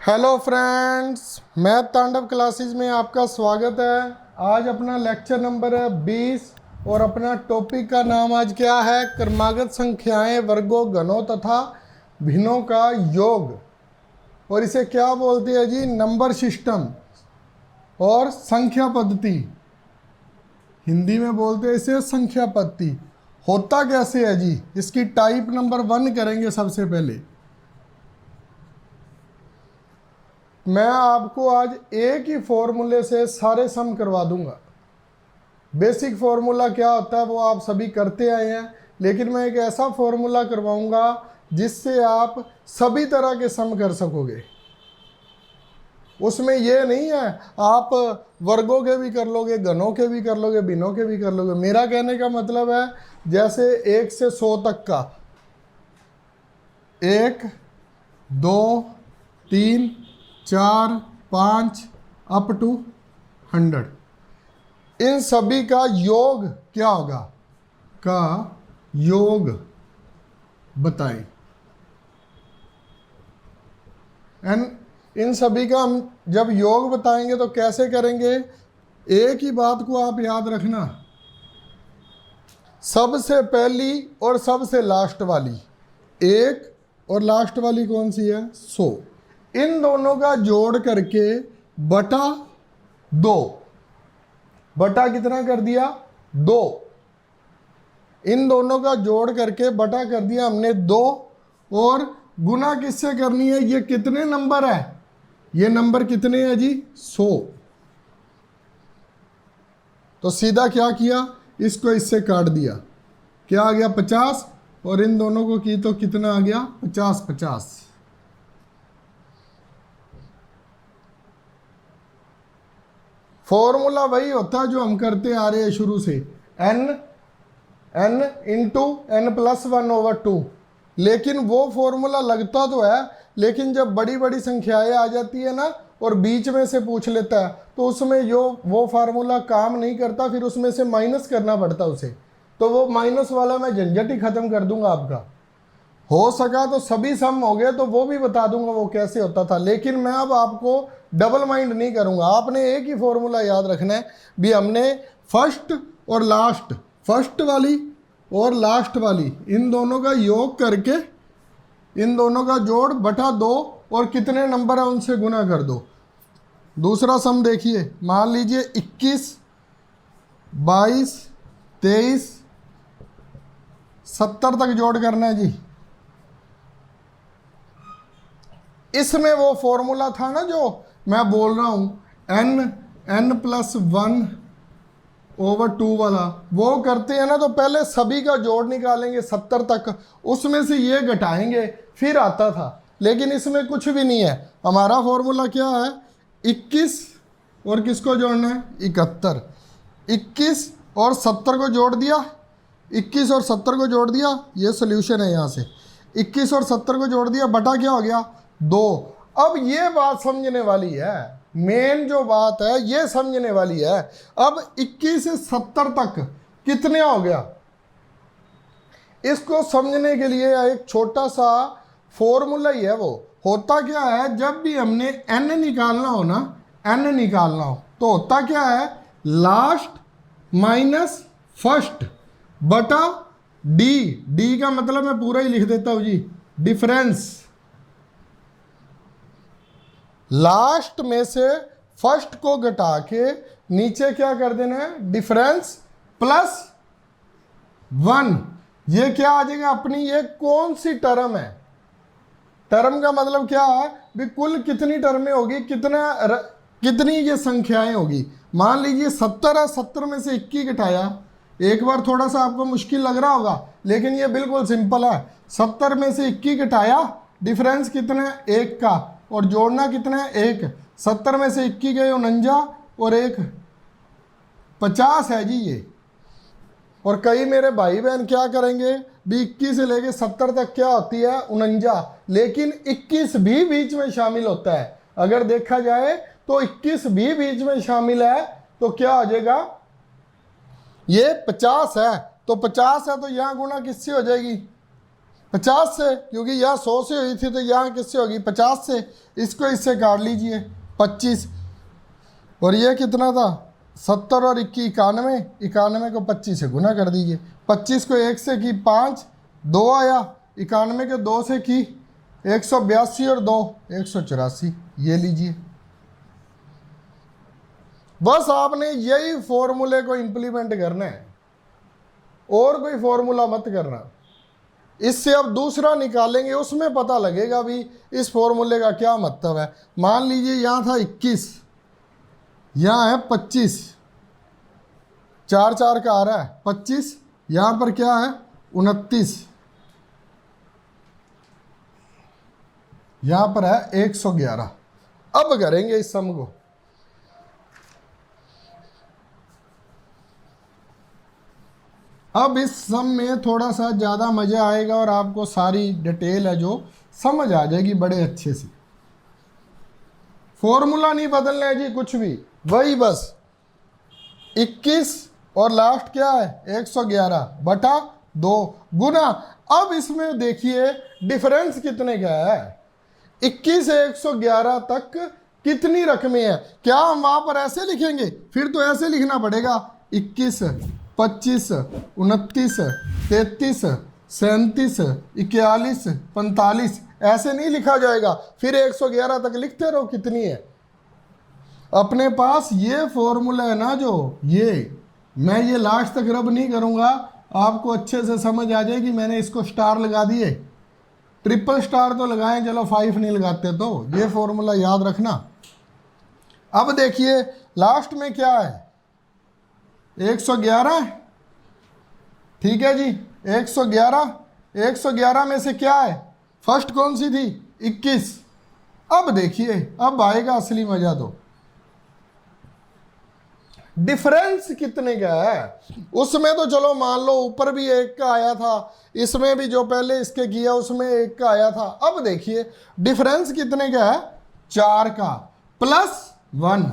Hello friends, math तांडव classes में आपका स्वागत है। आज अपना लेक्चर नंबर है 20 और अपना टॉपिक का नाम आज क्या है? क्रमागत संख्याएं, वर्गों, घनों तथा भिन्नों का योग। और इसे क्या बोलते हैं जी? नंबर सिस्टम और संख्या पद्धति। हिंदी में बोलते हैं इसे संख्या पद्धति। होता कैसे है जी? इसकी टाइप नंबर 1 करेंगे सबसे पहले। मैं आपको आज एक ही फॉर्मूले से सारे सम करवा दूंगा। बेसिक फॉर्मूला क्या होता है वो आप सभी करते आए हैं, लेकिन मैं एक ऐसा फॉर्मूला करवाऊंगा जिससे आप सभी तरह के सम कर सकोगे। उसमें ये नहीं है आप वर्गों के भी कर लोगे, घनों के भी कर लोगे, भिन्नों के भी कर लोगे। मेरा कहने का मतलब है जैसे 1 से 100 तक का, 1, 2, 3, 4, 5 अप टू 100, इन सभी का योग क्या होगा? का योग बताएं। इन सभी का हम जब योग बताएंगे तो कैसे करेंगे? एक ही बात को आप याद रखना, सबसे पहली और सबसे लास्ट वाली, 1 और लास्ट वाली कौन सी है? 100। इन दोनों का जोड़ करके बटा 2, बटा कितना कर दिया? 2। इन दोनों का जोड़ करके बटा कर दिया हमने 2, और गुना किससे करनी है? ये कितने नंबर है? ये नंबर कितने हैं जी? 100। तो सीधा क्या किया? इसको इससे काट दिया, क्या आ गया? 50। और इन दोनों को की तो कितना आ गया? 50 50। फॉर्मूला वही होता है जो हम करते आ रहे हैं शुरू से, n इंटू n+1/2। लेकिन वो फॉर्मूला लगता तो है, लेकिन जब बड़ी बड़ी संख्याएं आ जाती है ना और बीच में से पूछ लेता है तो उसमें वो फार्मूला काम नहीं करता, फिर उसमें से माइनस करना पड़ता उसे। तो वो माइनस वाला मैं झंझट ही खत्म कर दूंगा आपका। हो सका तो सभी सम हो गए तो वो भी बता दूंगा वो कैसे होता था, लेकिन मैं अब आपको डबल माइंड नहीं करूंगा। आपने एक ही फॉर्मूला याद रखना है भी। हमने फर्स्ट और लास्ट, फर्स्ट वाली और लास्ट वाली, इन दोनों का योग करके इन दोनों का जोड़ बटा 2 और कितने नंबर है उनसे गुना कर दो। दूसरा सम देखिए, मान लीजिए 21, 22, 23, 70 तक जोड़ करना है जी। इसमें वो फॉर्मूला था ना जो मैं बोल रहा हूं, n+1/2 वाला, वो करते हैं ना तो पहले सभी का जोड़ निकालेंगे 70 तक, उसमें से ये घटाएंगे, फिर आता था। लेकिन इसमें कुछ भी नहीं है। हमारा फॉर्मूला क्या है? 21 और किसको जोड़ना है? 71। 21 और 70 को जोड़ दिया, 21 और 70 को जोड़ दिया, ये सोल्यूशन है। यहाँ से 21 और 70 को जोड़ दिया, बटा क्या हो गया? 2। अब ये बात समझने वाली है, मेन जो बात है ये समझने वाली है। अब 21 से 70 तक कितने हो गया? इसको समझने के लिए एक छोटा सा फॉर्मूला ही है। वो होता क्या है, जब भी हमने n निकालना हो ना, n निकालना हो तो होता क्या है? लास्ट माइनस फर्स्ट बटा d का मतलब मैं पूरा ही लिख देता हूं जी, डिफरेंस। लास्ट में से फर्स्ट को घटा के नीचे क्या कर देना है? Difference plus 1। ये क्या आ जाएगा अपनी? ये कौन सी टर्म है? टर्म का मतलब क्या है भी? कुल कितनी टर्में होगी, कितनी ये संख्याएं होगी। मान लीजिए 70 है, 70 में से 21 घटाया। एक बार थोड़ा सा आपको मुश्किल लग रहा होगा, लेकिन ये बिल्कुल सिंपल है। 70 में से 21 घटाया, डिफरेंस कितना है? 1 का, और जोड़ना कितना है? 1। 70 में से 21 गए 49 और 1 50 है जी ये। और कई मेरे भाई बहन क्या करेंगे भी, 21 से लेके 70 तक क्या होती है? 49, लेकिन 21 भी बीच में शामिल होता है। अगर देखा जाए तो 21 भी बीच में शामिल है, तो क्या हो जाएगा? ये 50 है, तो 50 है तो यहां गुना किससे हो जाएगी? 50 से, क्योंकि यहाँ 100 से हुई थी तो यहाँ किससे होगी 50 से। इसको इससे काट लीजिए 25, और ये कितना था 70 और 21 91, 91 को 25 से गुना कर दीजिए। 25 को 1 से की 5, 2 आया, 91 के 2 से की 182 और 2 184, ये लीजिए। बस आपने यही फॉर्मूले को इंप्लीमेंट करना है, और कोई फॉर्मूला मत करना। इससे अब दूसरा निकालेंगे, उसमें पता लगेगा भी इस फॉर्मूले का क्या मतलब है। मान लीजिए यहाँ था 21, यहाँ है 25, 4 4 का आ रहा है 25, यहाँ पर क्या है 29, यहाँ पर है 111। अब करेंगे इस सम को। अब इस सम में थोड़ा सा ज़्यादा मज़ा आएगा और आपको सारी डिटेल है जो समझ आ जाएगी बड़े अच्छे से। फॉर्मूला नहीं बदलना है जी, कुछ भी वही, बस 21 और लास्ट क्या है 111 बटा 2 गुना। अब इसमें देखिए डिफरेंस कितने का है, 21 से 111 तक कितनी रकमें हैं। क्या हम वहां पर ऐसे लिखेंगे, फिर तो ऐसे लिखना पड़ेगा 21 25 29 33 37 41 45, ऐसे नहीं लिखा जाएगा। फिर 111 तक लिखते रहो कितनी है। अपने पास ये फॉर्मूला है ना, जो ये मैं ये लास्ट तक रब नहीं करूँगा, आपको अच्छे से समझ आ जाएगी। मैंने इसको स्टार लगा दिए, ट्रिपल स्टार तो लगाएं, चलो 5 नहीं लगाते तो। ये फॉर्मूला याद रखना। अब देखिए लास्ट में क्या है 111, ठीक है जी 111। 111 में से क्या है, फर्स्ट कौन सी थी 21। अब देखिए अब आएगा असली मजा, तो डिफरेंस कितने का है। उसमें तो चलो मान लो ऊपर भी 1 का आया था, इसमें भी जो पहले इसके किया उसमें 1 का आया था। अब देखिए डिफरेंस कितने का है 4 का प्लस 1।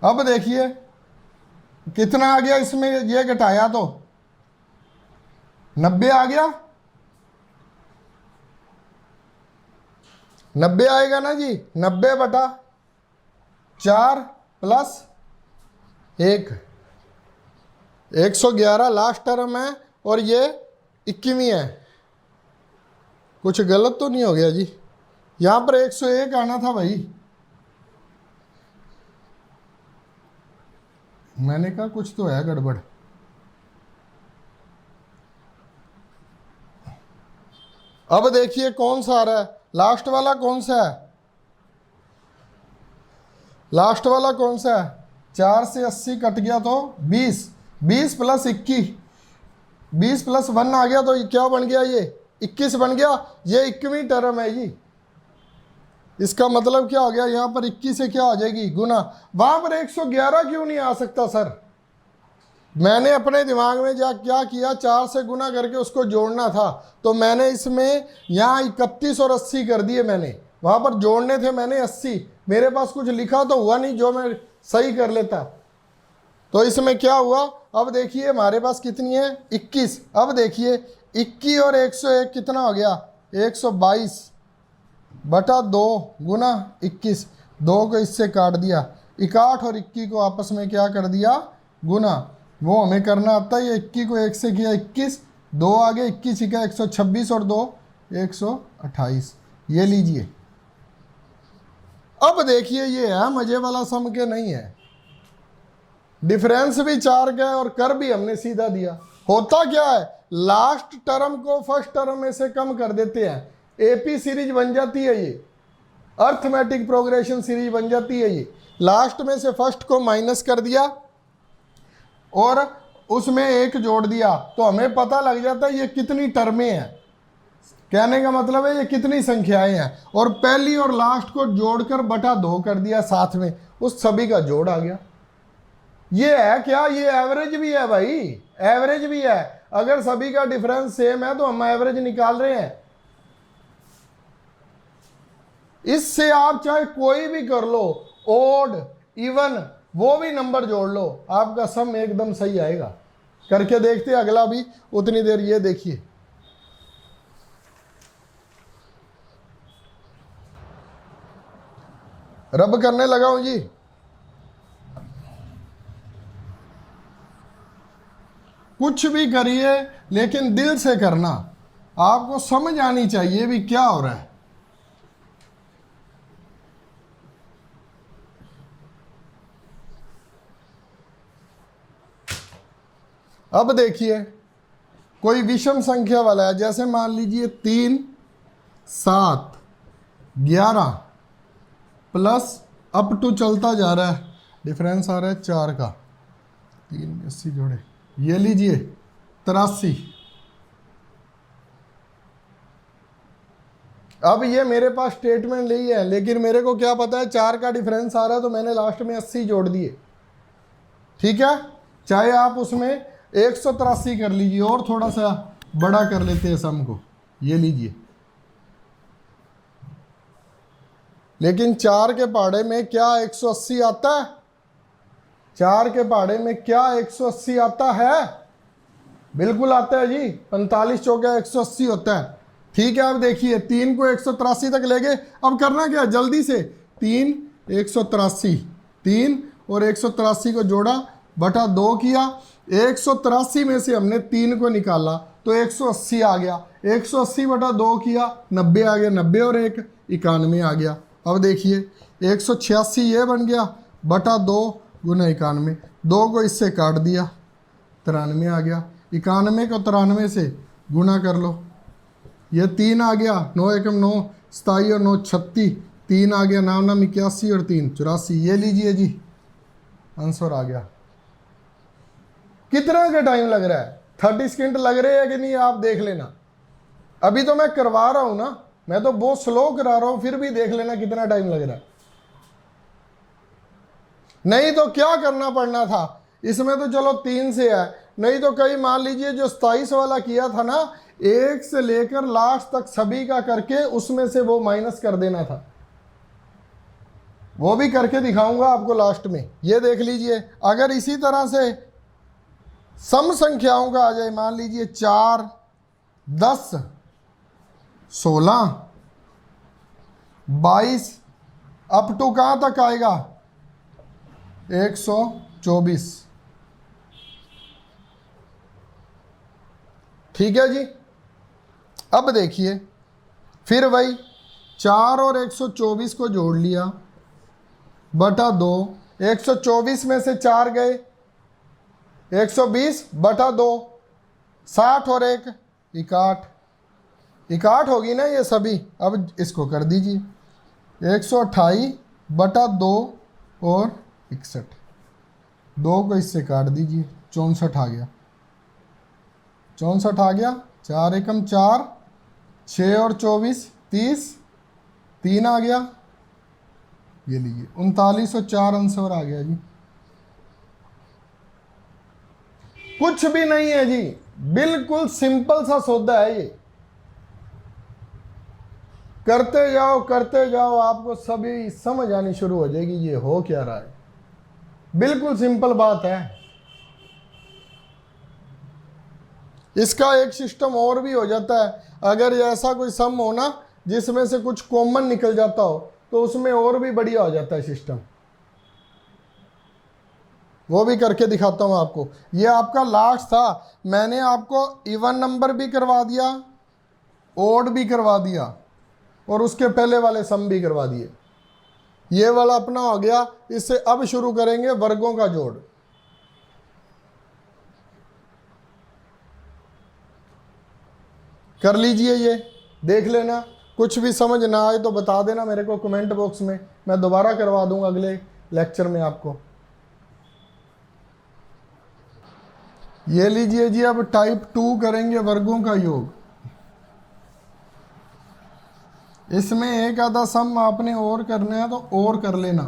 अब देखिए कितना आ गया इसमें, ये घटाया तो 90 आ गया, 90 आएगा ना जी, 90 बटा 4 प्लस 1, 111 लास्ट टर्म है और ये 21वीं है। कुछ गलत तो नहीं हो गया जी, यहाँ पर 101 आना था भाई। मैंने कहा कुछ तो है गड़बड़। अब देखिए कौन सा आ रहा है, लास्ट वाला कौन सा है, लास्ट वाला कौन सा है। 4 से 80 कट गया तो 20, 20 प्लस 21, 20 प्लस 1 आ गया तो क्या बन गया, ये 21 बन गया। ये 21वीं टर्म है जी। इसका मतलब क्या हो गया, यहाँ पर 21 से क्या आ जाएगी गुना। वहां पर 111 क्यों नहीं आ सकता सर। मैंने अपने दिमाग में क्या किया, 4 से गुना करके उसको जोड़ना था, तो मैंने इसमें यहाँ 31 और 80 कर दिए। मैंने वहाँ पर जोड़ने थे मैंने 80, मेरे पास कुछ लिखा तो हुआ नहीं जो मैं सही कर लेता। तो इसमें क्या हुआ, अब देखिए हमारे पास कितनी है 21। अब देखिए 21 और 101 कितना हो गया 122 बटा 2 गुना 21। 2 को इससे काट दिया, 61 और 21 को आपस में क्या कर दिया गुना। वो हमें करना आता है। ये 21 को 1 से किया 21, 2 आ गए, 21 का 126 और 2 128। ये लीजिए। अब देखिए ये है मजे वाला सम के नहीं है। डिफरेंस भी 4 का है और कर भी हमने सीधा दिया। होता क्या है, लास्ट टर्म को फर्स्ट टर्म में से कम कर देते हैं, एपी सीरीज बन जाती है, ये अर्थमेटिक प्रोग्रेशन सीरीज बन जाती है। ये लास्ट में से फर्स्ट को माइनस कर दिया और उसमें 1 जोड़ दिया, तो हमें पता लग जाता है ये कितनी टर्में हैं। कहने का मतलब है ये कितनी संख्याएं हैं, और पहली और लास्ट को जोड़कर बटा 2 कर दिया, साथ में उस सभी का जोड़ आ गया। ये है क्या, ये एवरेज भी है भाई, एवरेज भी है। अगर सभी का डिफरेंस सेम है तो हम एवरेज निकाल रहे हैं। इससे आप चाहे कोई भी कर लो, ओड इवन वो भी नंबर जोड़ लो, आपका सम एकदम सही आएगा। करके देखते हैं अगला भी उतनी देर। ये देखिए रब करने लगा हूं जी। कुछ भी करिए लेकिन दिल से करना, आपको समझ आनी चाहिए भी क्या हो रहा है। अब देखिए कोई विषम संख्या वाला है, जैसे मान लीजिए 3, 7, 11 प्लस अप टू चलता जा रहा है, डिफरेंस आ रहा है 4 का, 3 में 80 जोड़े, ये लीजिए 83। अब ये मेरे पास स्टेटमेंट नहीं है, लेकिन मेरे को क्या पता है 4 का डिफरेंस आ रहा है, तो मैंने लास्ट में 80 जोड़ दिए। ठीक है, चाहे आप उसमें 183 कर लीजिए और थोड़ा सा बड़ा कर लेते हैं सम को, ये लीजिए। लेकिन 4 के पहाड़े में क्या 180 आता है? 4 के पहाड़े में क्या 180 आता है? बिल्कुल आता है जी, 45 चौका 180 होता है। ठीक है, अब देखिए 3 को 183 तक ले गए। अब करना क्या, जल्दी से 3 183, 3 और 183 को जोड़ा बटा 2 किया, 183 में से हमने 3 को निकाला तो 180 आ गया, 180 बटा 2 किया 90 आ गया, 90 और 1 91 आ गया। अब देखिए 186 ये बन गया बटा 2 गुना 91, 2 को इससे काट दिया 93 आ गया, 91 को 93 से गुना कर लो, ये 3 आ गया, 9 एकम 9 27 और 9 36, 3 आ गया, 9 9 81 और 3 84, ये लीजिए जी आंसर आ गया। कितना का टाइम लग रहा है? 30 सेकंड लग रहे हैं कि नहीं, आप देख लेना। अभी तो मैं करवा रहा हूं ना, मैं तो बहुत स्लो करा रहा हूं, फिर भी देख लेना कितना टाइम लग रहा है। नहीं तो क्या करना पड़ना था, इसमें तो चलो 3 से है, नहीं तो कई मान लीजिए जो 27 वाला किया था ना, 1 से लेकर लास्ट तक सभी का करके उसमें से वो माइनस कर देना था। वो भी करके दिखाऊंगा आपको लास्ट में, ये देख लीजिए। अगर इसी तरह से सम संख्याओं का आ जाए, मान लीजिए 4, 10, 16, 22 अप टू कहाँ तक आएगा 124। ठीक है जी। अब देखिए फिर वही 4 और 124 को जोड़ लिया बटा 2, 124 में से 4 गए 120 बटा 2, 60 और 1 61, 61 होगी ना ये सभी। अब इसको कर दीजिए 128 बटा 2 और 61, 2 को इससे काट दीजिए 64 आ गया, 64 आ गया, 4 एकम 4, 6 और 24 30, 3 आ गया, ये लीजिए 39 और 4 आंसर आ गया जी। कुछ भी नहीं है जी, बिल्कुल सिंपल सा सौदा है ये। करते जाओ आपको सभी समझ आनी शुरू हो जाएगी ये हो क्या रहा है। बिल्कुल सिंपल बात है। इसका एक सिस्टम और भी हो जाता है, अगर ऐसा कोई सम हो ना जिसमें से कुछ कॉमन निकल जाता हो तो उसमें और भी बढ़िया हो जाता है सिस्टम। वो भी करके दिखाता हूं आपको। ये आपका लास्ट था, मैंने आपको इवन नंबर भी करवा दिया, ओड भी करवा दिया और उसके पहले वाले सम भी करवा दिए। ये वाला अपना हो गया। इससे अब शुरू करेंगे वर्गों का जोड़। कर लीजिए, ये देख लेना। कुछ भी समझ ना आए तो बता देना मेरे को कमेंट बॉक्स में, मैं दोबारा करवा दूंगा अगले लेक्चर में आपको। ये लीजिए जी, अब टाइप 2 करेंगे वर्गों का योग। इसमें एक आधा सम आपने और करना है तो और कर लेना।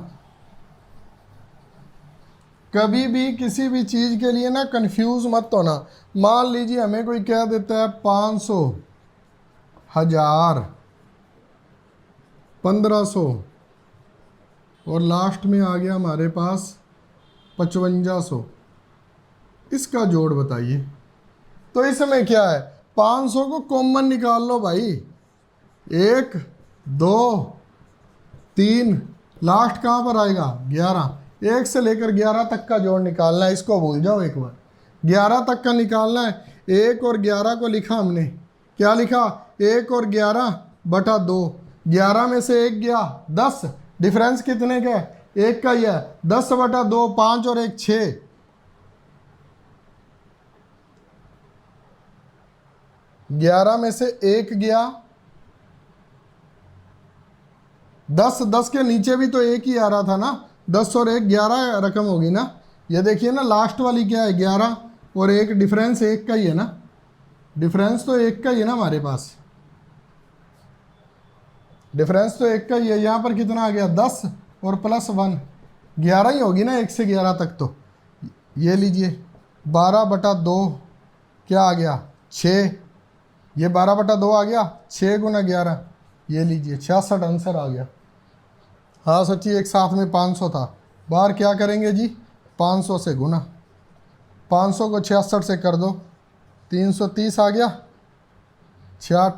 कभी भी किसी भी चीज़ के लिए ना कंफ्यूज मत होना। मान लीजिए हमें कोई कह देता है 500, 1000, 1500 और लास्ट में आ गया हमारे पास 5500। इसका जोड़ बताइए। तो इसमें क्या है, 500 को कॉमन निकाल लो भाई। 1 2 3 लास्ट कहाँ पर आएगा 11। 1 से लेकर 11 तक का जोड़ निकालना है, इसको भूल जाओ एक बार। 11 तक का निकालना है। 1 और 11 को लिखा हमने, क्या लिखा 1 और 11 बटा 2। 11 में से 1 गया 10, डिफरेंस कितने का है 1 का ही है। 10 बटा 2 5 और 1 6। 11 में से 1 गया 10 के नीचे भी तो 1 ही आ रहा था ना, 10 और 1 11 रकम होगी ना। ये देखिए ना लास्ट वाली क्या है 11 और 1, डिफरेंस 1 का ही है ना, डिफरेंस तो 1 का ही है ना हमारे पास, डिफरेंस तो 1 का ही है। यहाँ पर कितना आ गया 10 और प्लस 1, 11 ही होगी ना 1 से 11 तक। तो ये लीजिए 12 बटा 2 क्या आ गया 6, ये 12 बटा 2 आ गया 6 गुना 11, ये लीजिए 66 आंसर आ गया। हाँ सच्ची, एक साथ में 500 था, बाहर क्या करेंगे जी 500 से गुना, 500 को 66 से कर दो 330 आ गया, 66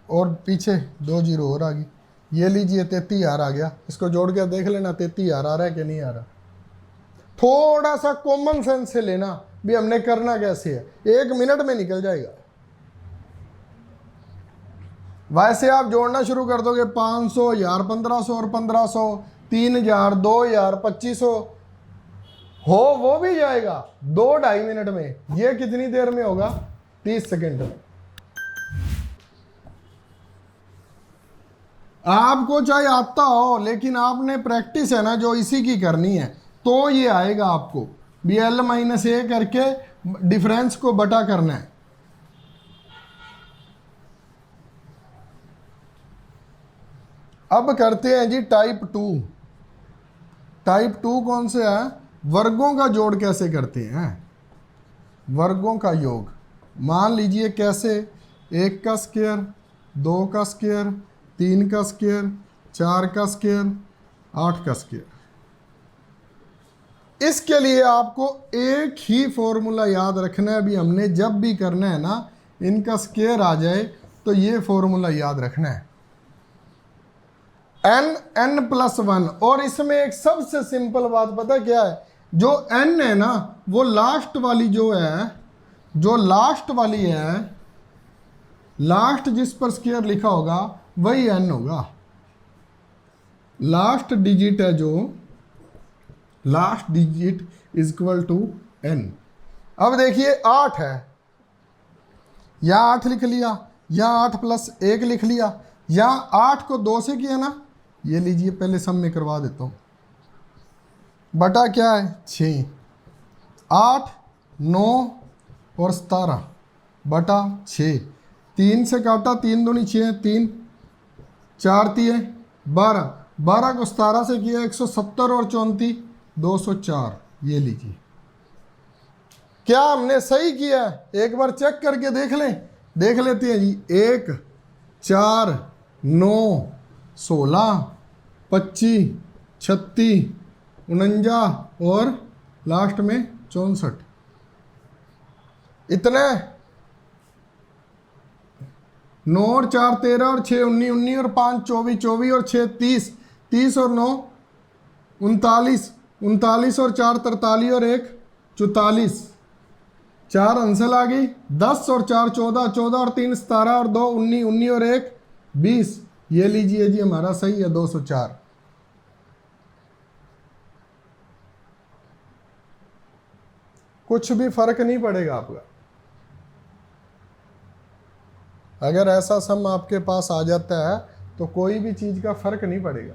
और पीछे 2 जीरो और आ गई। ये लीजिए 33,000 आ गया। इसको जोड़ के देख लेना 33,000 आ रहा है कि नहीं आ रहा। थोड़ा सा कॉमन सेंस से लेना भी हमने करना कैसे है, 1 मिनट में निकल जाएगा। वैसे आप जोड़ना शुरू कर दोगे 500, 1000, 1500 और 1500, 3000, 2000, 2500 हो वो भी जाएगा 2-2.5 मिनट में। ये कितनी देर में होगा 30 सेकेंड में। आपको चाहे आता हो, लेकिन आपने प्रैक्टिस है ना जो इसी की करनी है, तो ये आएगा आपको बी एल माइनस ए करके डिफरेंस को बटा करना है। अब करते हैं जी टाइप 2। टाइप 2 कौन से है, वर्गों का जोड़ कैसे करते हैं, वर्गों का योग। मान लीजिए कैसे, 1 का स्क्वायर, 2 का स्क्वायर, 3 का स्क्वायर, 4 का स्क्वायर, 8 का स्क्वायर। इसके लिए आपको एक ही फॉर्मूला याद रखना है। अभी हमने जब भी करना है ना, इनका स्क्वायर आ जाए तो ये फॉर्मूला याद रखना है, n+1। और इसमें एक सबसे सिंपल बात पता क्या है, जो n है ना वो लास्ट वाली जो है, जो लास्ट वाली है, लास्ट जिस पर स्क्वायर लिखा होगा वही n होगा। लास्ट डिजिट है जो, last digit is equal to n। अब देखिए 8 है, यहाँ 8 लिख लिया, यहाँ 8 + 1 लिख लिया, यहाँ 8 को 2 से किया ना, ये लीजिए पहले सम में करवा देता हूँ, बटा क्या है 6, 8, 9 और 17 बटा 6। 3 से काटा, 3 दूनी 6, 3 4 3 12, 12 को 17 से किया 170 और 34 204। ये लीजिए, क्या हमने सही किया है, एक बार चेक करके देख लेते हैं जी। 1 4 9 16 25 36 49 और लास्ट में 64, इतने 9 और 4 13 और 6 19 19 और 5 24 24 और 6 30 30 और 9 39 39 और 4 43 और 1 44, 4 आंसर आ गई। 10 और 4 14 14 और 3 17 और 2 19 19 और 1 20। ये लीजिए जी हमारा सही है 204। कुछ भी फर्क नहीं पड़ेगा आपका, अगर ऐसा सम आपके पास आ जाता है तो कोई भी चीज का फर्क नहीं पड़ेगा।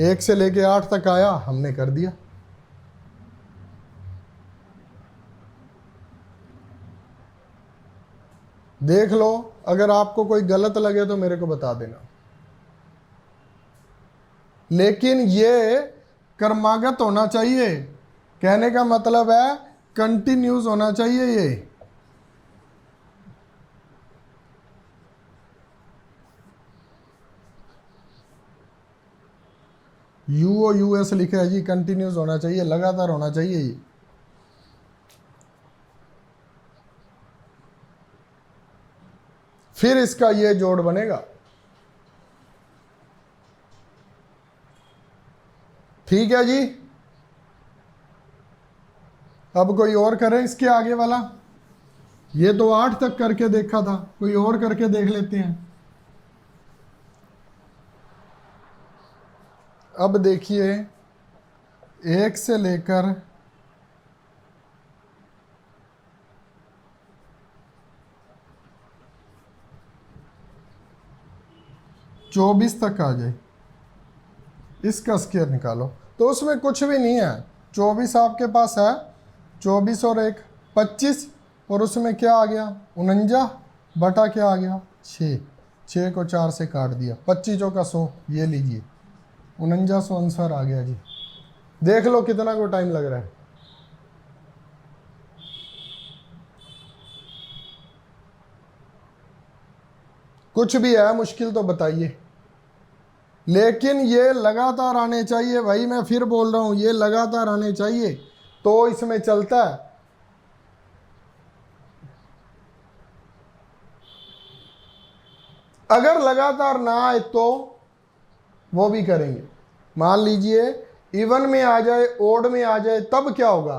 1 से लेके 8 तक आया, हमने कर दिया। देख लो, अगर आपको कोई गलत लगे तो मेरे को बता देना, लेकिन ये क्रमागत होना चाहिए। कहने का मतलब है कंटिन्यूस होना चाहिए ये। UOUS लिखा है जी, कंटिन्यूस होना चाहिए, लगातार होना चाहिए ये। फिर इसका ये जोड़ बनेगा। ठीक है जी। अब कोई और करे इसके आगे वाला। ये तो 8 तक करके देखा था, कोई और करके देख लेते हैं। अब देखिए 1 से लेकर 24 तक आ जाए, इसका स्क्वायर निकालो। तो उसमें कुछ भी नहीं है, 24 आपके पास है, 24 और 1 25, और उसमें क्या आ गया 49 बटा क्या आ गया 6, 6 को 4 से काट दिया, 25 का 100, ये लीजिए 4900 आंसर आ गया जी। देख लो कितना को टाइम लग रहा है। कुछ भी है मुश्किल तो बताइए, लेकिन ये लगातार आने चाहिए भाई, मैं फिर बोल रहा हूं ये लगातार आने चाहिए तो इसमें चलता है। अगर लगातार ना आए तो वो भी करेंगे। मान लीजिए इवन में आ जाए, ओड में आ जाए, तब क्या होगा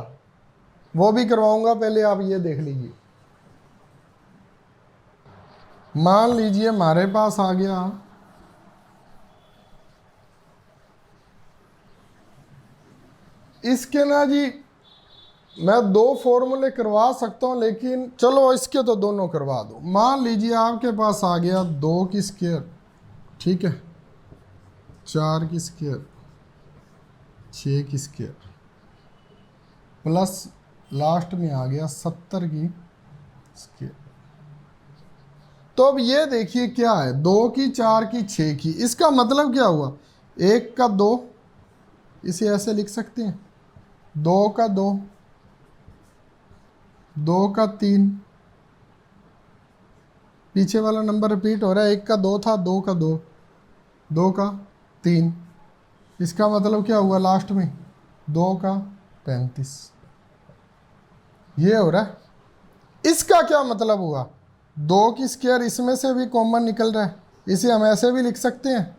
वो भी करवाऊंगा, पहले आप ये देख लीजिए। मान लीजिए हमारे पास आ गया इसके ना जी, मैं 2 फॉर्मूले करवा सकता हूं, लेकिन चलो इसके तो दोनों करवा दो। मान लीजिए आपके पास आ गया 2 की स्क्वायर, ठीक है, 4 की स्क्वायर, 6 की स्क्वायर, प्लस लास्ट में आ गया 70 की स्क्वायर। तो अब ये देखिए क्या है, 2 की, 4 की, 6 की, इसका मतलब क्या हुआ 1 का 2, इसे ऐसे लिख सकते हैं, 2 का 2, 2 का 3, पीछे वाला नंबर रिपीट हो रहा है, 1 का 2 था, 2 का 2, 2 का 3, इसका मतलब क्या हुआ लास्ट में 2 का 35, ये हो रहा है। इसका क्या मतलब हुआ, 2 की स्क्वायर इसमें से भी कॉमन निकल रहा है, इसे हम ऐसे भी लिख सकते हैं,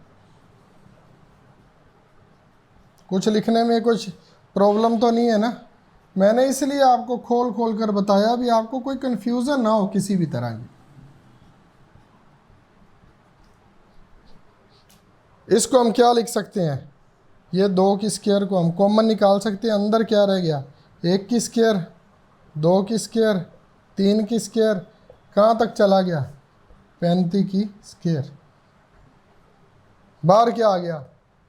कुछ लिखने में कुछ प्रॉब्लम तो नहीं है ना। मैंने इसलिए आपको खोल खोल कर बताया भी आपको कोई कंफ्यूजन ना हो किसी भी तरह की। इसको हम क्या लिख सकते हैं, ये 2 की स्क्वायर को हम कॉमन निकाल सकते हैं, अंदर क्या रह गया 1 की स्क्वायर, 2 की स्क्वायर, 3 की स्क्वायर, कहाँ तक चला गया 35 की स्क्वायर, बाहर क्या आ गया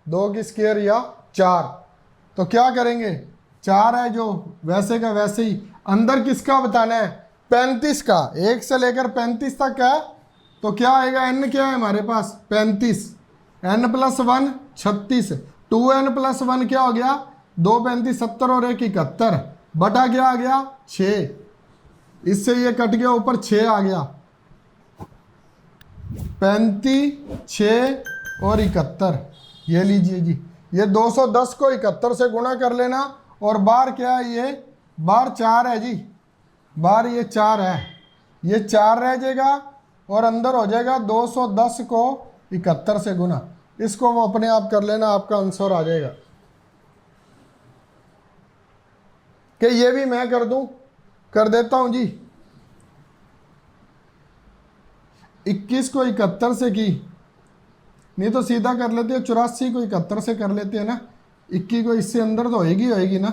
2 की स्क्वायर या 4। तो क्या करेंगे, 4 है जो वैसे का वैसे ही, अंदर किसका बताना है 35 का, 1 से लेकर 35 तक है, तो क्या आएगा n क्या है हमारे पास 35, n + 1 36, 2n + 1 क्या हो गया 2 35 70 और 1 71 बटा क्या आ गया 6, इससे ये कट गया ऊपर 6 आ गया, 35 6 और 71, ये लीजिए जी, ये 210 को 71 से गुणा कर लेना, और बार क्या है ये बार 4 है जी, बार ये 4 है, ये 4 रह जाएगा और अंदर हो जाएगा 210 को 71 से गुना, इसको वो अपने आप कर लेना, आपका आंसर आ जाएगा। कि ये भी मैं कर दूं, कर देता हूं जी, 21 को 71 से की, नहीं तो सीधा कर लेते हैं 84 को 71 से कर लेते हैं ना, 21 को इससे अंदर तो होएगी ना,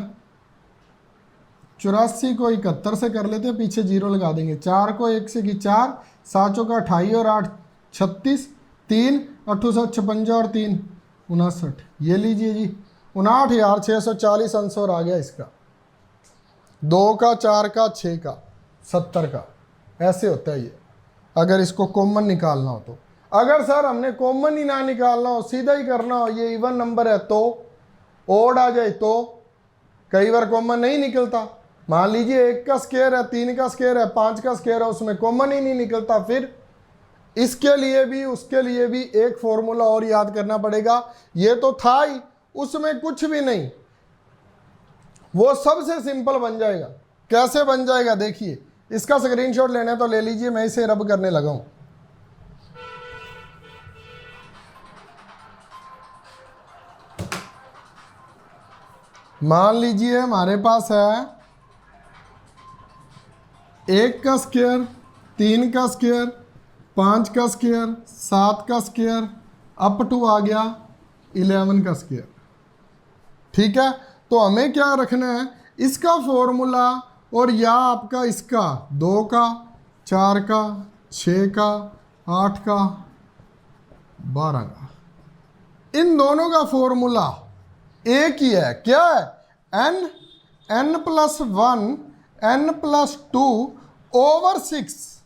84 को 71 से कर लेते हैं, पीछे 0 लगा देंगे, 4 को 1 से की 4, 7 का 28 और 8 36, 3 8 56 और 3 59, ये लीजिए जी 59,640 आंसर आ गया इसका, 2 का 4 का 6 का 70 का, ऐसे होता है ये अगर इसको कॉमन निकालना हो तो। अगर सर हमने कॉमन ही ना निकालना हो, सीधा ही करना हो, ये इवन नंबर है तो, ओड आ जाए तो, कई बार कॉमन नहीं निकलता, मान लीजिए 1 का स्क्वायर है, 3 का स्क्वायर है, 5 का स्क्वायर है, उसमें कॉमन ही नहीं निकलता, फिर इसके लिए भी उसके लिए भी एक फॉर्मूला और याद करना पड़ेगा। ये तो था ही, उसमें कुछ भी नहीं, वो सबसे सिंपल बन जाएगा। कैसे बन जाएगा देखिए, इसका स्क्रीनशॉट लेना है तो ले लीजिए, मैं इसे रब करने लगा हूं। मान लीजिए हमारे पास है 1 का स्क्वायर, 3 का स्क्वायर, 5 का स्क्वायर, 7 का स्क्वायर, अप टू आ गया 11 का स्क्वायर। ठीक है, तो हमें क्या रखना है, इसका फॉर्मूला और या आपका इसका 2 का, 4 का, 6 का, 8 का, 12 का, इन दोनों का फॉर्मूला एक ही है। क्या है? n+1 n+2 over 6।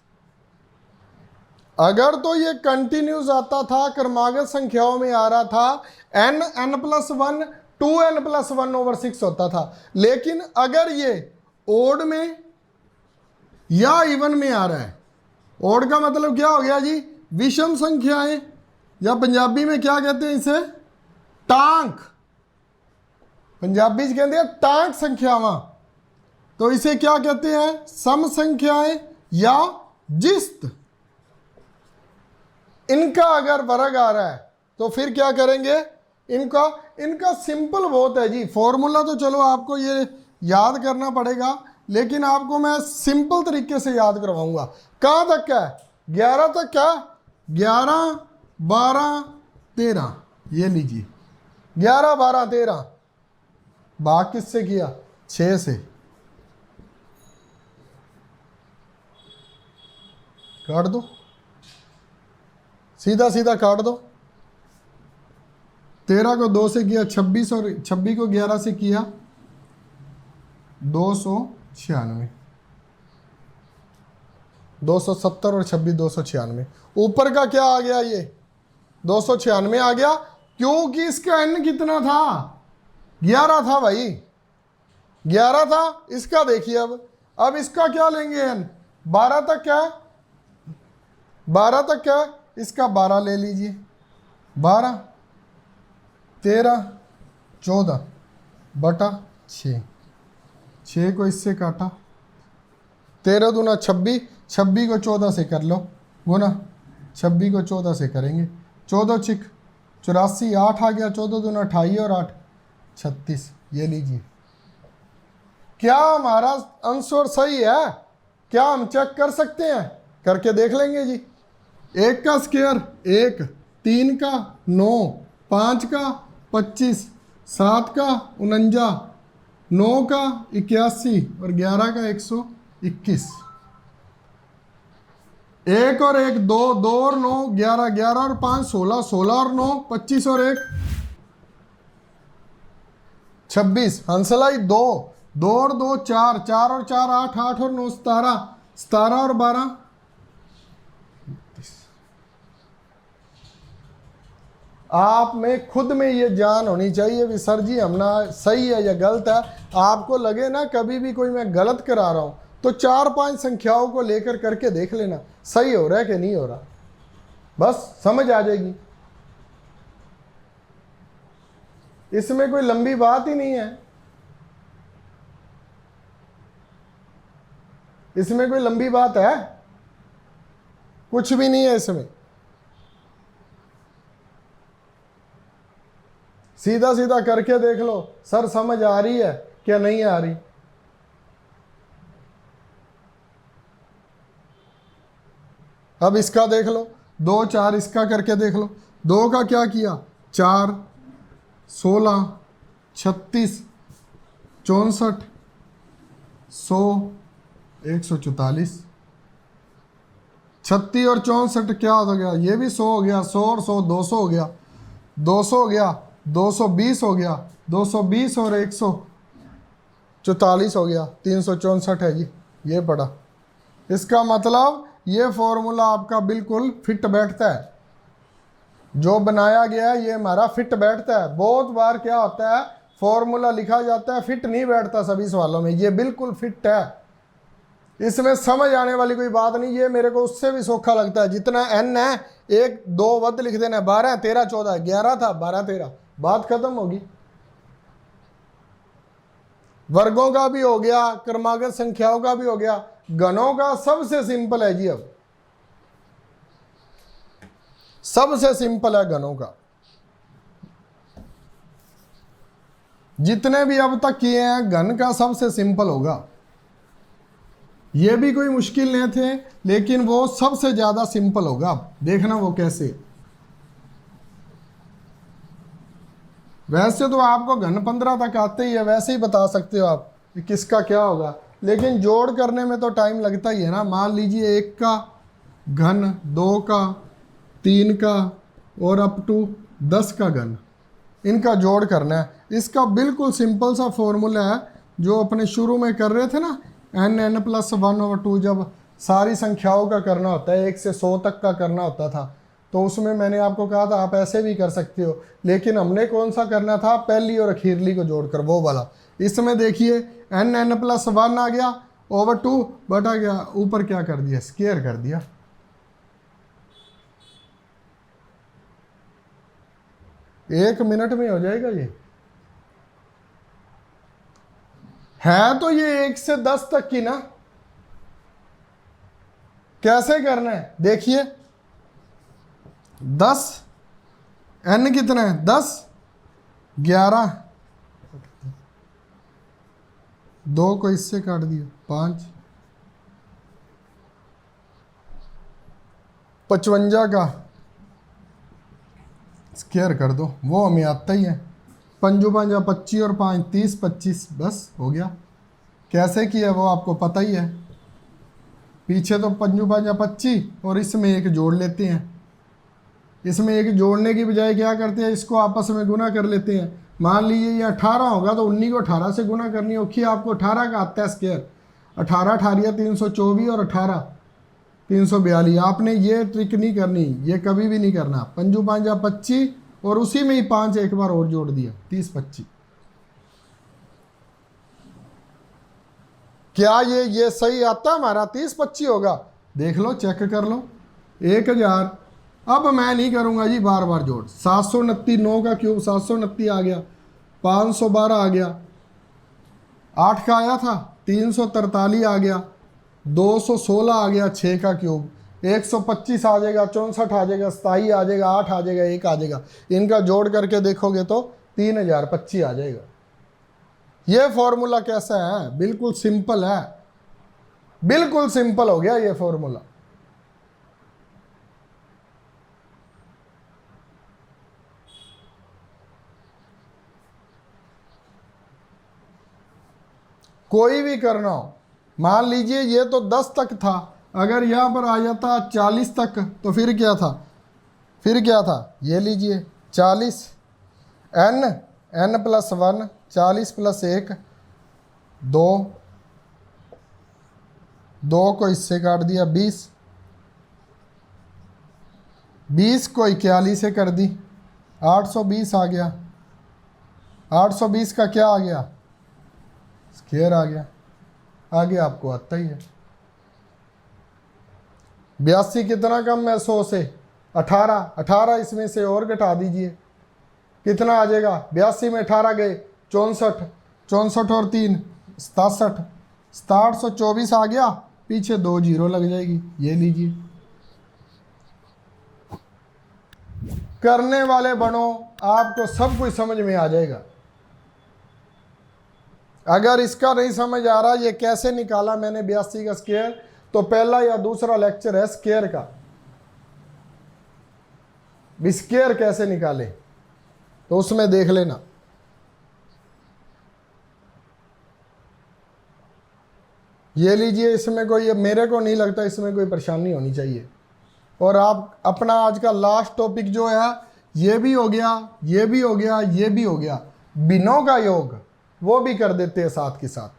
अगर तो ये कंटिन्यूस आता था, क्रमागत संख्याओं में आ रहा था, n+1 2n+1 ओवर 6 होता था। लेकिन अगर ये ओड में या इवन में आ रहा है, ओड का मतलब क्या हो गया जी, विषम संख्याएं, या पंजाबी में क्या कहते हैं इसे, टांक। पंजाबी से कहते हैं टांक संख्यावां, तो इसे क्या कहते हैं, सम संख्याएं या जिस्त। इनका अगर वर्ग आ रहा है तो फिर क्या करेंगे, इनका सिंपल बहुत है जी। फॉर्मूला तो चलो आपको ये याद करना पड़ेगा, लेकिन आपको मैं सिंपल तरीके से याद करवाऊंगा। कहाँ तक है, 11 तक है, 11 12 13, ये लीजिए 11 12 13। भाग किससे किया, 6 से। काट दो, सीधा सीधा काट दो। 13 को 2 से किया 26, और 26 को 11 से किया 296, 270 और 26 296। ऊपर का क्या आ गया, ये 296 आ गया, क्योंकि इसका n कितना था, 11 था भाई, 11 था। इसका देखिए अब इसका क्या लेंगे, n 12 तक क्या है, 12 तक क्या है, इसका 12 ले लीजिए, 12 13 14 बटा 6, 6 को इससे काटा, 13 दूना 26, 26 को 14 से कर लो गुना, 26 को 14 से करेंगे, 14 छिक 84, 8 आ गया, 14 दूना 28 और 8 36। ये लीजिए, क्या हमारा आंसर सही है, क्या हम चेक कर सकते हैं, करके देख लेंगे जी। 1 का स्क्वायर 1, 3 का 9, 5 का 25, 7 का 49, 9 का 81 और 11 का 121। 1 और 1 2, 2 और 9 11, 11 और 5 16, 16 और 9 25 और 1 26। हंसलाई 2, 2 और 2 4, 4 और 4 8, 8 और 9 17, 17 और 12 आप में खुद में ये जान होनी चाहिए भी सर जी हम ना सही है या गलत है। आपको लगे ना कभी भी कोई मैं गलत करा रहा हूं तो 4-5 संख्याओं को लेकर करके देख लेना सही हो रहा है कि नहीं हो रहा, बस समझ आ जाएगी। इसमें कोई लंबी बात ही नहीं है, इसमें कोई लंबी बात है, कुछ भी नहीं है इसमें। सीधा सीधा करके देख लो सर समझ आ रही है क्या नहीं आ रही। अब इसका देख लो 2 4, इसका करके देख लो। 2 का क्या किया 4, 16, 36, 64, 100, 144। 36 और 64 क्या हो गया, ये भी 100 हो गया, 100 और 100 200 हो गया, 200 हो गया, 220 हो गया, 220 और 144 हो गया, 364 है जी। ये पड़ा, इसका मतलब ये फॉर्मूला आपका बिल्कुल फिट बैठता है, जो बनाया गया है ये हमारा फिट बैठता है। बहुत बार क्या होता है फॉर्मूला लिखा जाता है फिट नहीं बैठता सभी सवालों में, ये बिल्कुल फिट है, इसमें समझ आने वाली कोई बात नहीं। ये मेरे को उससे भी सौखा लगता है, जितना n है 1 2 वध लिख देना, 12 13 14 11 था 12 13, बात खत्म होगी। वर्गों का भी हो गया, क्रमागत संख्याओं का भी हो गया, घनों का सबसे सिंपल है जी। अब सबसे सिंपल है घनों का। जितने भी अब तक किए हैं घन का सबसे सिंपल होगा। ये भी कोई मुश्किल नहीं थे, लेकिन वो सबसे ज्यादा सिंपल होगा। देखना वो कैसे। वैसे तो आपको घन 15 तक आते ही है, वैसे ही बता सकते हो आप कि किसका क्या होगा, लेकिन जोड़ करने में तो टाइम लगता ही है ना। मान लीजिए 1 का घन, 2 का, 3 का और अप टू 10 का घन, इनका जोड़ करना है। इसका बिल्कुल सिंपल सा फॉर्मूला है जो अपने शुरू में कर रहे थे ना, n+1/2, जब सारी संख्याओं का करना होता है, 1 से 100 तक का करना होता था, तो उसमें मैंने आपको कहा था आप ऐसे भी कर सकते हो, लेकिन हमने कौन सा करना था, पहली और अखीरली को जोड़कर, वो वाला। इसमें देखिए n+1 आ गया ओवर 2 बटा गया, ऊपर क्या कर दिया, स्क्वायर कर दिया। एक मिनट में हो जाएगा ये। है तो ये 1 से 10 तक की ना। कैसे करना है देखिए, 10, n कितना है, 10, 11, 2 को इससे काट दिया, 5, 55 का स्क्वायर कर दो, वो हमें आता ही है। 5 5 25 और 5 30, 25, बस हो गया। कैसे किया वो आपको पता ही है। पीछे तो 5 5 25 और इसमें एक जोड़ लेते हैं। इसमें एक जोड़ने की बजाय क्या करते हैं, इसको आपस में गुना कर लेते हैं। मान लीजिए ये 18 होगा तो 19 को 18 से गुना करनी होगी। आपको 18 का आता है स्क्वायर, 18 18 324 और 18 342। आपने ये ट्रिक नहीं करनी, ये कभी भी नहीं करना। 5 5 25 और उसी में ही 5 एक बार और जोड़ दिया, 30 25। क्या ये सही आता है हमारा, 30 25 होगा। देख लो, चेक कर लो। 1000। अब मैं नहीं करूंगा जी बार बार जोड़। 729, 9 का क्यूब 729 आ गया, 512 आ गया, 8 का आया था 343 आ गया, 216 आ गया, 6 का क्यूब 125 आ जाएगा, 64 आ जाएगा, 27 आ जाएगा, 8 आ जाएगा, 1 आ जाएगा। इनका जोड़ करके देखोगे तो 3025 आ जाएगा। ये फॉर्मूला कैसा है, बिल्कुल सिंपल है, बिल्कुल सिंपल हो गया ये फॉर्मूला। कोई भी करना हो, मान लीजिए ये तो 10 तक था, अगर यहां पर आ जाता 40 तक तो फिर क्या था, फिर क्या था, ये लीजिए 40, n+1, 40 + 1, 2, 2 को इससे काट दिया, 20, 20 को 41 से कर दी, 820 आ गया। 820 का क्या आ गया, स्क्वायर आ गया। आगे आपको आता ही है। 82 कितना कम है 100 से, 18, 18 इसमें से और घटा दीजिए, कितना आ जाएगा, 82 में 18 गए 64, 64 और 3 67, 6724 आ गया, पीछे 2 जीरो लग जाएगी, ये लीजिए। करने वाले बनो, आपको सब कुछ समझ में आ जाएगा। अगर इसका नहीं समझ आ रहा ये कैसे निकाला मैंने 82 का स्क्वायर, तो पहला या दूसरा लेक्चर है स्क्वायर का, स्क्वायर कैसे निकाले, तो उसमें देख लेना। ये लीजिए, इसमें कोई, मेरे को नहीं लगता इसमें कोई परेशानी होनी चाहिए। और आप अपना आज का लास्ट टॉपिक जो है, ये भी हो गया, ये भी हो गया, ये भी हो गया, बिनों का योग वो भी कर देते हैं साथ के साथ।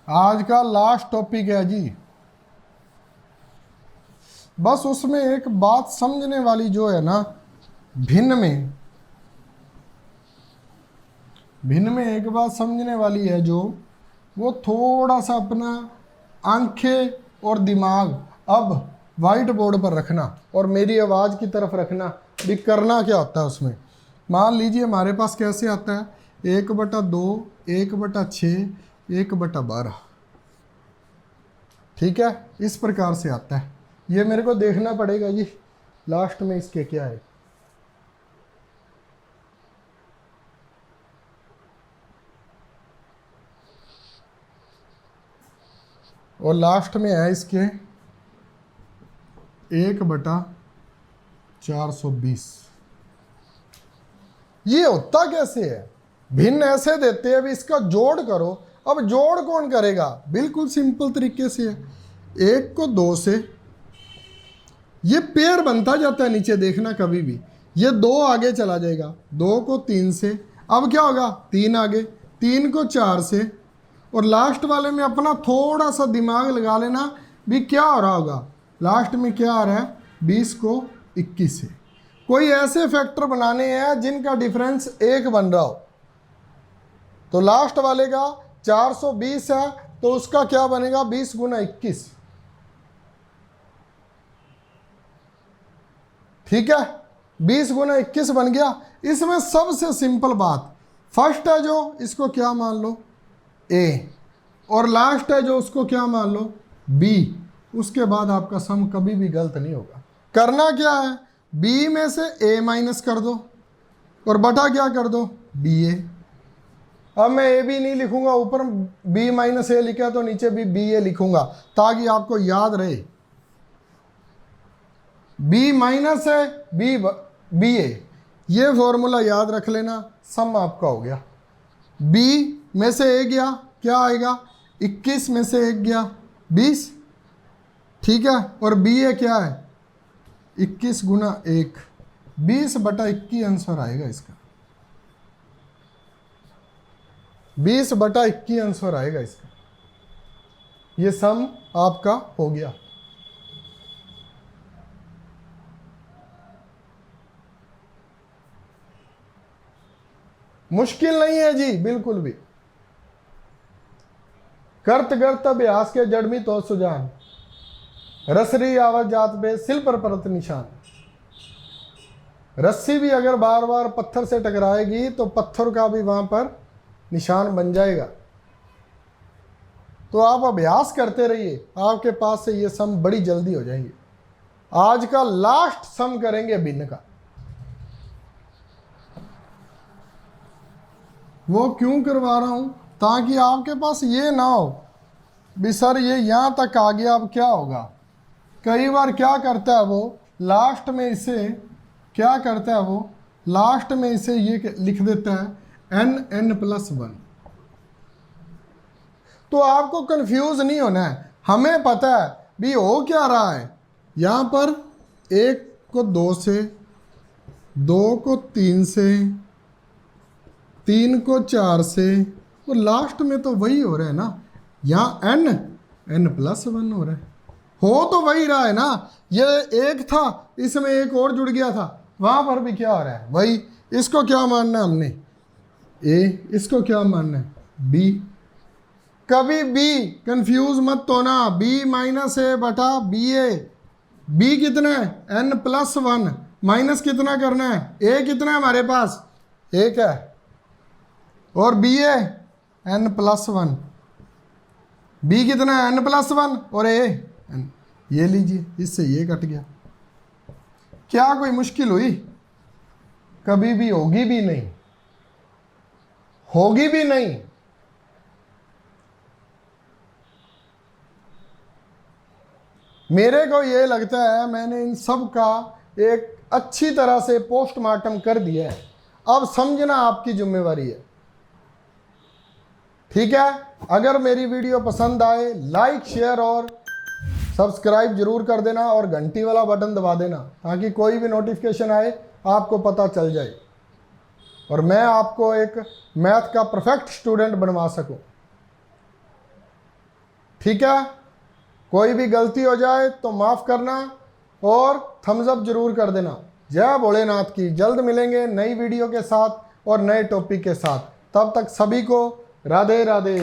आज का लास्ट टॉपिक है जी। बस उसमें एक बात समझने वाली जो है ना, भिन्न में एक बात समझने वाली है जो, वो थोड़ा सा अपना आंखें और दिमाग अब वाइट बोर्ड पर रखना और मेरी आवाज़ की तरफ रखना भी। करना क्या होता है उसमें, मान लीजिए हमारे पास कैसे आता है, 1/2, 1/6, 1/12, ठीक है, इस प्रकार से आता है। ये मेरे को देखना पड़ेगा जी लास्ट में इसके क्या है। और लास्ट में है इसके 1/420। ये होता कैसे है? भिन्न ऐसे देते हैं, अभी इसका जोड़ करो। अब जोड़ कौन करेगा? बिल्कुल सिंपल तरीके से है, 1 को 2 से, ये पेयर बनता जाता है नीचे, देखना कभी भी, ये 2 आगे चला जाएगा, 2 को 3 से, अब क्या होगा 3 आगे, 3 को 4 से, और लास्ट वाले में अपना थोड़ा सा दिमाग लगा लेना भी क्या हो रहा होगा। लास्ट में क्या आ रहा है? 20 को 21 से। कोई ऐसे फैक्टर बनाने हैं जिनका डिफरेंस 1 बन रहा हो। तो लास्ट वाले का 420 है, तो उसका क्या बनेगा? 20 गुना 21। ठीक है, 20 गुना 21 बन गया। इसमें सबसे सिंपल बात, फर्स्ट है जो, इसको क्या मान लो ए, और लास्ट है जो, उसको क्या मान लो बी। उसके बाद आपका सम कभी भी गलत नहीं होगा। करना क्या है? बी में से ए माइनस कर दो और बटा क्या कर दो? बी ए। अब मैं ए बी नहीं लिखूंगा, ऊपर बी माइनस ए लिखा तो नीचे भी बी ए लिखूंगा, ताकि आपको याद रहे। बी माइनस है बी ए, ये फॉर्मूला याद रख लेना, सम आपका हो गया। बी में से ए गया, क्या आएगा? 21 में से 1 गया 20। ठीक है, और बी ए क्या है? 21 गुना 1, 20/21 आंसर आएगा इसका। 20/21 आंसर आएगा इसका। ये सम आपका हो गया। मुश्किल नहीं है जी, बिल्कुल भी। करत करत अभ्यास के जड़मी तो सुजान, रसरी आवाज जात बे सिल पर परत निशान। रस्सी भी अगर बार बार पत्थर से टकराएगी तो पत्थर का भी वहां पर निशान बन जाएगा। तो आप अभ्यास करते रहिए, आपके पास से ये सम बड़ी जल्दी हो जाएंगे। आज का लास्ट सम करेंगे भिन्न का। वो क्यों करवा रहा हूं? ताकि आपके पास ये ना हो भी सर ये यहां तक आ गया, अब क्या होगा। कई बार क्या करता है वो, लास्ट में इसे क्या करता है वो, लास्ट में इसे ये लिख देता है n+1। तो आपको कंफ्यूज नहीं होना है, हमें पता है भी हो क्या रहा है। यहां पर 1 को 2 से, 2 को 3 से, 3 को 4 से, और लास्ट में तो वही हो रहा है ना, यहाँ n+1 हो रहा है। हो तो वही रहा है ना, ये 1 था, इसमें 1 और जुड़ गया था, वहाँ पर भी क्या हो रहा है? वही। इसको क्या मानना है हमने? ए। इसको क्या मानना है? बी। कभी बी कंफ्यूज मत होना, बी माइनस ए बटा बी ए। बी कितना है? n+1 माइनस कितना करना है? ए कितना है हमारे पास? 1 है, और बी ए n+1। बी कितना है? n+1, और ए n। ये लीजिए, इससे ये कट गया। क्या कोई मुश्किल हुई? कभी भी होगी भी नहीं, होगी भी नहीं। मेरे को ये लगता है मैंने इन सब का एक अच्छी तरह से पोस्टमार्टम कर दिया है। अब समझना आपकी जिम्मेवारी है। ठीक है, अगर मेरी वीडियो पसंद आए लाइक शेयर और सब्सक्राइब जरूर कर देना, और घंटी वाला बटन दबा देना, ताकि कोई भी नोटिफिकेशन आए आपको पता चल जाए, और मैं आपको एक मैथ का परफेक्ट स्टूडेंट बनवा सकूं। ठीक है, कोई भी गलती हो जाए तो माफ़ करना, और थम्स अप जरूर कर देना। जय भोलेनाथ की। जल्द मिलेंगे नई वीडियो के साथ और नए टॉपिक के साथ। तब तक सभी को राधे राधे।